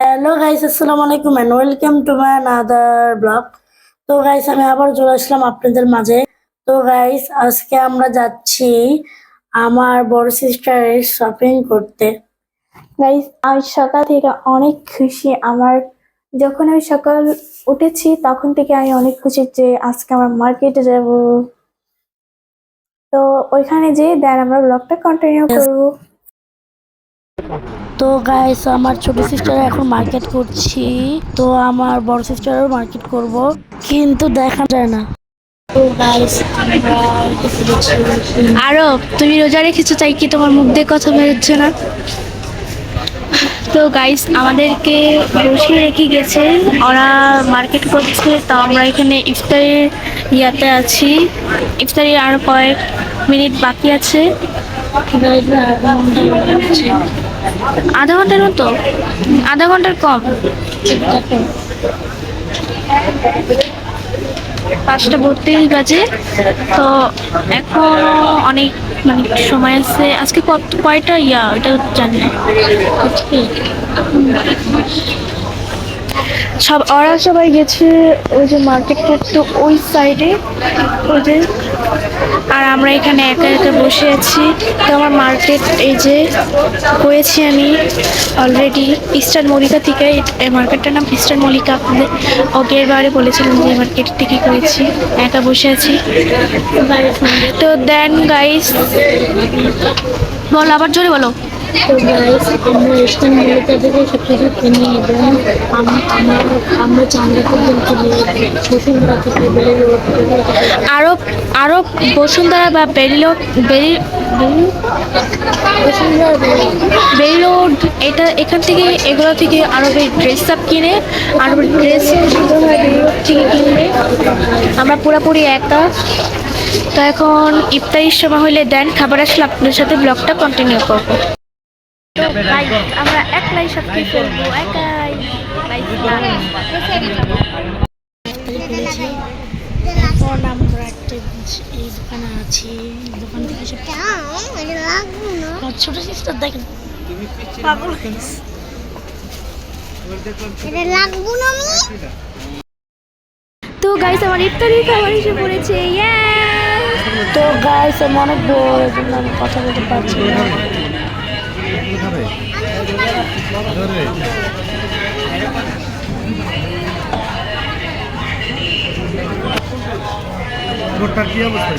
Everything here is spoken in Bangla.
হ্যালো গাইস, আসসালামু আলাইকুম and welcome to my another vlog. তো গাইস, আমি আবার চলে আসলাম আপনাদের মাঝে। তো গাইস, আজকে আমরা যাচ্ছি আমার বড় সিস্টারের শপিং করতে। গাইস, আজ সকাল থেকে অনেক খুশি। যখন আমি সকাল উঠেছি তখন থেকে আমি অনেক খুশি যে আজকে আমার মার্কেটে যাব। তো ওইখানে যেয়ে দেন আমরা ব্লগটা কন্টিনিউ করব। তো গাইস, আমার ছোট সিস্টার এখন মার্কেট করছি। তো আমার বড় সিস্টারও মার্কেট করব, কিন্তু দেখা যায় না। তো গাইস, আরো তুমি রোজা রেখেছো, তাই কি তোমার মুখ দিয়ে কথা বেরোচ্ছে না? তো গাইস, আমাদেরকে বসিয়ে রেখে গেছে, ওরা মার্কেট করছে। তো আমরা এখানে ইফতারের ইয়াতে আছি। ইফতারি আর কয়েক মিনিট বাকি আছে। আধা ঘন্টার মতো, আধা ঘন্টার কম। 5:32 বাজে। তো এখনো অনেক সময় আছে। আজকে কয়টা ওটা জানি না। ওরা সবাই গেছে ওই যে মার্কেট করতে ওই সাইডে, ওই যে। আর আমরা এখানে একা একা বসে আছি। তো আমার মার্কেট এই যে করেছি আমি অলরেডি ইস্টার্ন মল্লিকা থেকে। এই মার্কেটটার নাম ইস্টার্ন মল্লিকা। আপনাদের আগের বারে বলেছিলাম যে মার্কেট থেকে করেছি, একা বসে আছি। তো দেন গাইস, বলো, আবার জোরে বলো। তো গাইস, আমরা ইস্টার্ন মল্লিকা থেকে সবকিছু কিনে এবং আমরা চাঁদা পর্যন্ত বসুন্ধরা থেকে আরো আরো বসুন্ধরা বা বেরিরোড, এটা এখান থেকে এগুলো থেকে আরো ড্রেস আপ কিনে, আর ড্রেস বেরিরোড থেকে কিনলে আমরা পুরোপুরি একা। তো এখন ইফতারির সময় হলে দেন খাবার আসলে আপনাদের সাথে ব্লগটা কন্টিনিউ করবো। তো গাইস, আমরা একলাই সব কিছু করবো, একাই। এখন আমরা একটা এই দোকানে আছি। দোকান থেকে সব আমার ছোট সিস্টার দেখেন পাগল হয়েছে। তো গাইস, আমার ইফতারির খাবার এসে পড়েছে। তো গাইস, আমি অনেক বড়, এর জন্য আমি কথা বলতে পারছি না। কি অবস্থা?